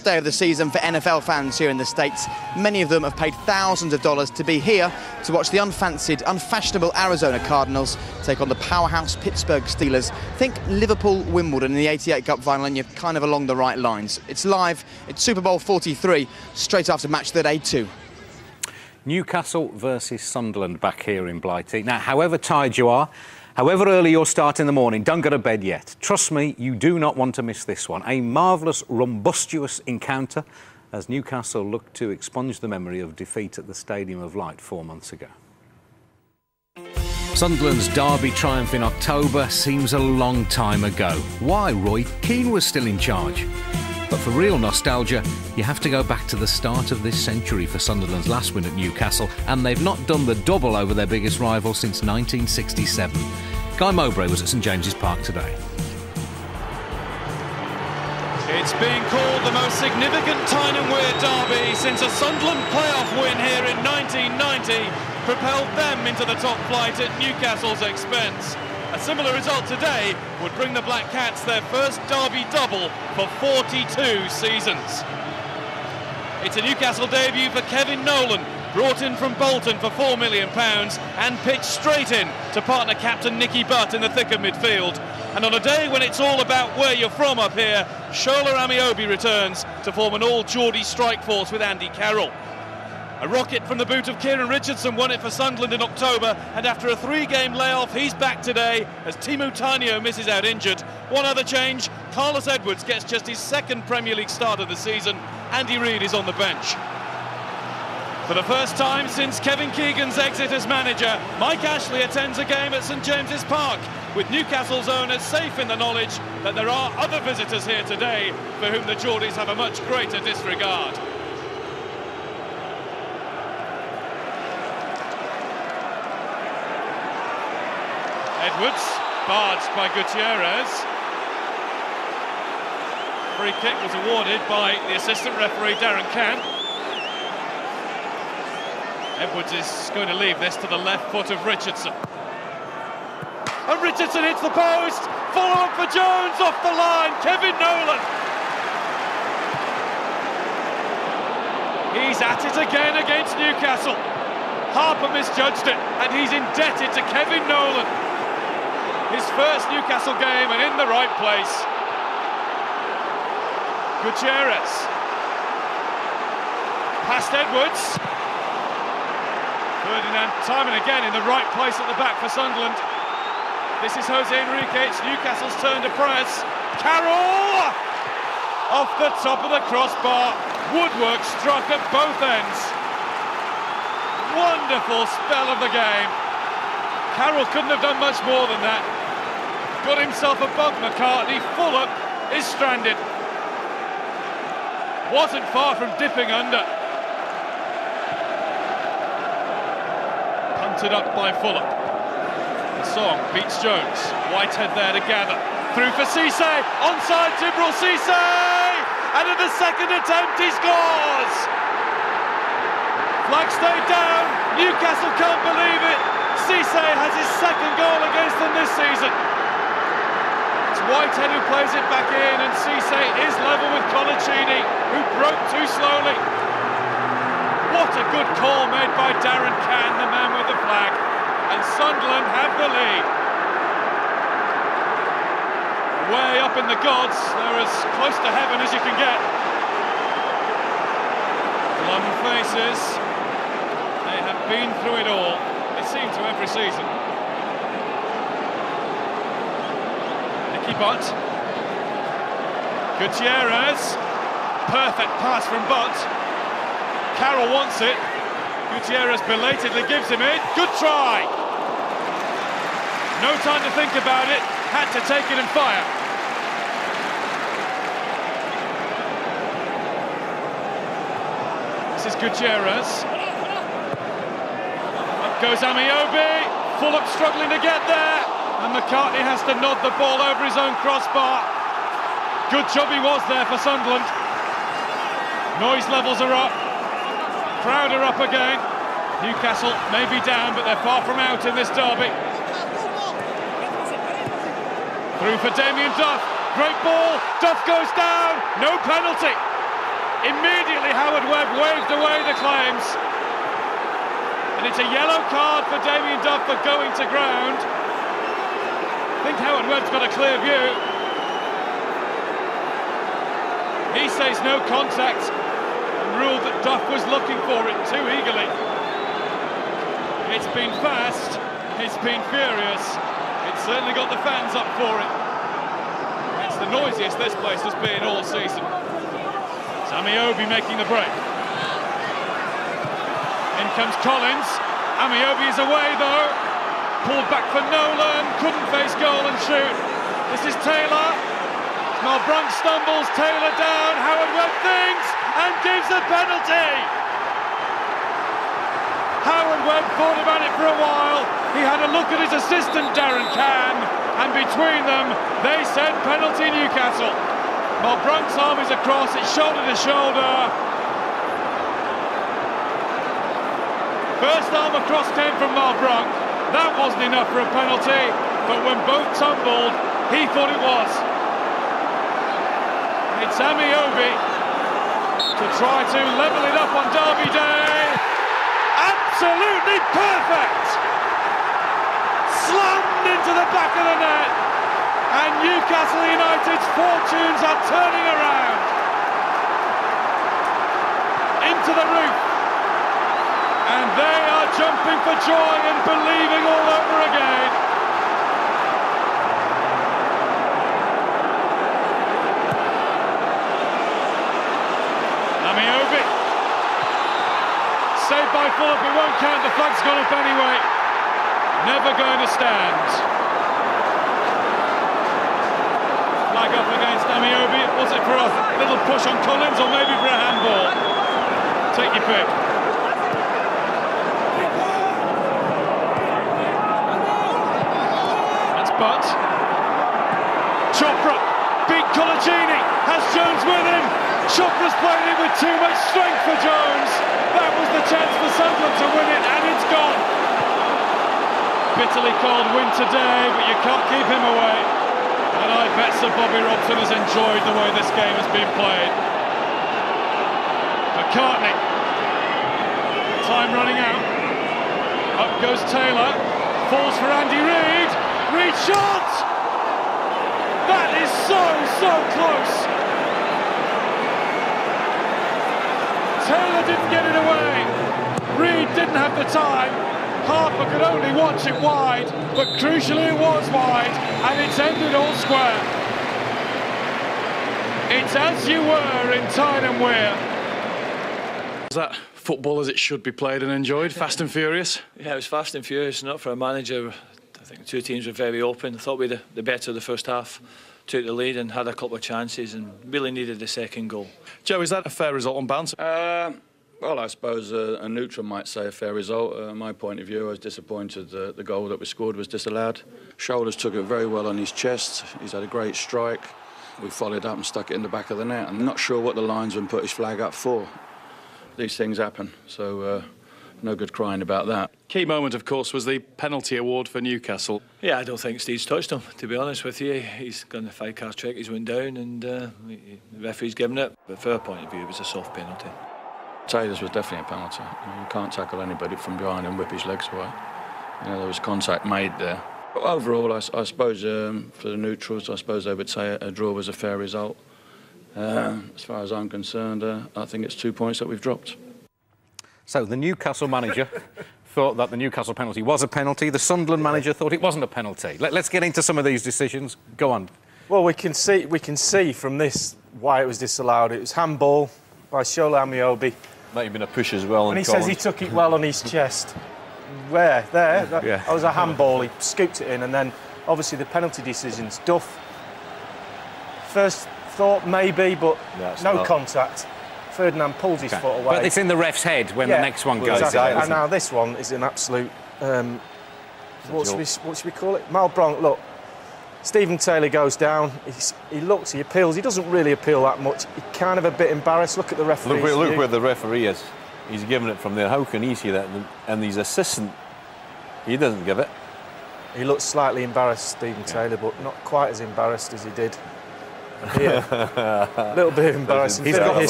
Day of the season for NFL fans here in the States. Many of them have paid thousands of dollars to be here to watch the unfancied, unfashionable Arizona Cardinals take on the powerhouse Pittsburgh Steelers. Think Liverpool, Wimbledon in the '88 Cup final, and you're kind of along the right lines. It's live, it's Super Bowl 43, straight after Match of the Day 2. Newcastle versus Sunderland back here in Blighty. Now, however tired you are, however early your start in the morning, don't go to bed yet. Trust me, you do not want to miss this one. A marvellous, rumbustious encounter as Newcastle look to expunge the memory of defeat at the Stadium of Light 4 months ago. Sunderland's derby triumph in October seems a long time ago. Why? Roy Keane was still in charge. But for real nostalgia, you have to go back to the start of this century for Sunderland's last win at Newcastle, and they've not done the double over their biggest rival since 1967. Guy Mowbray was at St James's Park today. It's being called the most significant Tyne and Wear derby since a Sunderland playoff win here in 1990 propelled them into the top flight at Newcastle's expense. A similar result today would bring the Black Cats their first derby double for 42 seasons. It's a Newcastle debut for Kevin Nolan, brought in from Bolton for £4 million and pitched straight in to partner captain Nicky Butt in the thick of midfield. And on a day when it's all about where you're from up here, Shola Amiobi returns to form an all-Geordie strike force with Andy Carroll. A rocket from the boot of Kieran Richardson won it for Sunderland in October, and after a 3-game layoff, he's back today as Timu Tainio misses out injured. One other change, Carlos Edwards gets just his second Premier League start of the season. Andy Reid is on the bench. For the first time since Kevin Keegan's exit as manager, Mike Ashley attends a game at St James's Park, with Newcastle's owners safe in the knowledge that there are other visitors here today for whom the Geordies have a much greater disregard. Edwards, barged by Gutierrez. Free kick was awarded by the assistant referee Darren Cann. Edwards is going to leave this to the left foot of Richardson. And Richardson hits the post! Follow up for Jones, off the line, Kevin Nolan! He's at it again against Newcastle. Harper misjudged it, and he's indebted to Kevin Nolan. His first Newcastle game and in the right place. Gutierrez. Past Edwards. Ferdinand, time and again in the right place at the back for Sunderland. This is Jose Enrique, it's Newcastle's turn to press. Carroll! Off the top of the crossbar. Woodwork struck at both ends. Wonderful spell of the game. Carroll couldn't have done much more than that. Got himself above McCartney. Fulham is stranded. Wasn't far from dipping under. Punted up by Fulham. The Song beats Jones. Whitehead there to gather. Through for Cisse. Onside Djibril Cisse! And at the second attempt he scores! Flag stayed down. Newcastle can't believe it. Cisse has his second goal against them this season. Whitehead who plays it back in, and Cisse is level with Colaccini, who broke too slowly. What a good call made by Darren Cann, the man with the flag, and Sunderland have the lead. Way up in the gods, they're as close to heaven as you can get. Glum faces, they have been through it all, it seems to every season. Butt. Gutierrez. Perfect pass from Butt. Carroll wants it. Gutierrez belatedly gives him it. Good try. No time to think about it. Had to take it and fire. This is Gutierrez. Up goes Amiobi. Fulham struggling to get there. And McCartney has to nod the ball over his own crossbar. Good job he was there for Sunderland. Noise levels are up. Crowd are up again. Newcastle may be down, but they're far from out in this derby. Through for Damien Duff. Great ball. Duff goes down. No penalty. Immediately Howard Webb waved away the claims. And it's a yellow card for Damien Duff for going to ground. I think Howard Webb's got a clear view. He says no contact and ruled that Duff was looking for it too eagerly. It's been fast, it's been furious, it's certainly got the fans up for it. It's the noisiest this place has been all season. Amiobi making the break. In comes Collins. Amiobi is away though. Pulled back for Nolan. Couldn't face goal and shoot. This is Taylor. Malbranque stumbles. Taylor down. Howard Webb thinks and gives a penalty. Howard Webb thought about it for a while. He had a look at his assistant Darren Cann, and between them they said penalty Newcastle. Malbranque's arm is across, it's shoulder to shoulder. First arm across came from Malbranque. That wasn't enough for a penalty, but when both tumbled, he thought it was. It's Amiobi to try to level it up on Derby Day. Absolutely perfect! Slammed into the back of the net. And Newcastle United's fortunes are turning around. Into the roof. And they are jumping for joy and believing all over again. Amiobi. Saved by Fulham, it won't count, the flag's gone up anyway. Never going to stand. Flag up against Amiobi. Was it for a little push on Collins or maybe for a handball? Take your pick. That's Butt. Chopra beat Colaccini. Has Jones with him. Chopra's playing it with too much strength for Jones. That was the chance for Sunderland to win it, and it's gone. Bitterly cold win today, but you can't keep him away. And I bet Sir Bobby Robson has enjoyed the way this game has been played. McCartney. Time running out. Up goes Taylor. Falls for Andy Reid. Reid shot! That is so close. Taylor didn't get it away. Reid didn't have the time. Harper could only watch it wide, but crucially it was wide, and it's ended all square. It's as you were in Tyne and Wear. Is that football as it should be played and enjoyed? Fast and furious? Yeah, it was fast and furious, not for a manager. I think the two teams were very open. I thought we had the better of the first half, took the lead and had a couple of chances and really needed the second goal. Joe, is that a fair result on bounce? Well, I suppose a neutral might say a fair result. My point of view, I was disappointed that the goal that we scored was disallowed. Shoulders took it very well on his chest. He's had a great strike. We followed up and stuck it in the back of the net. I'm not sure what the linesman put his flag up for. These things happen, so no good crying about that. Key moment, of course, was the penalty award for Newcastle. Yeah, I don't think Steve's touched him, to be honest with you. He's gone the 5-card trick, he's went down and the referee's given it. But from her point of view, it was a soft penalty. Taylor's was definitely a penalty. You can't tackle anybody from behind and whip his legs away. There was contact made there. But overall, I suppose for the neutrals, I suppose they would say a draw was a fair result. As far as I'm concerned, I think it's 2 points that we've dropped. So the Newcastle manager thought that the Newcastle penalty was a penalty. The Sunderland manager thought it wasn't a penalty. Let's get into some of these decisions. Go on. Well, we can see from this why it was disallowed. It was handball by Shola Amiobi. Might have been a push as well. And he says he took it well on his chest. Where? There? That was a handball. He scooped it in, and then obviously the penalty decisions. Duff, first thought maybe, but no contact. Ferdinand pulls his foot away. But it's in the ref's head when the next one goes. Exactly. And now this one is an absolute... what should we call it? Malbranque, look. Stephen Taylor goes down, he looks, he appeals. He doesn't really appeal that much. He's kind of a bit embarrassed. Look at the referee. Look where the referee is. He's giving it from there. How can he see that? And his assistant, he doesn't give it. He looks slightly embarrassed, Stephen Taylor, but not quite as embarrassed as he did here. A little bit embarrassing. He's got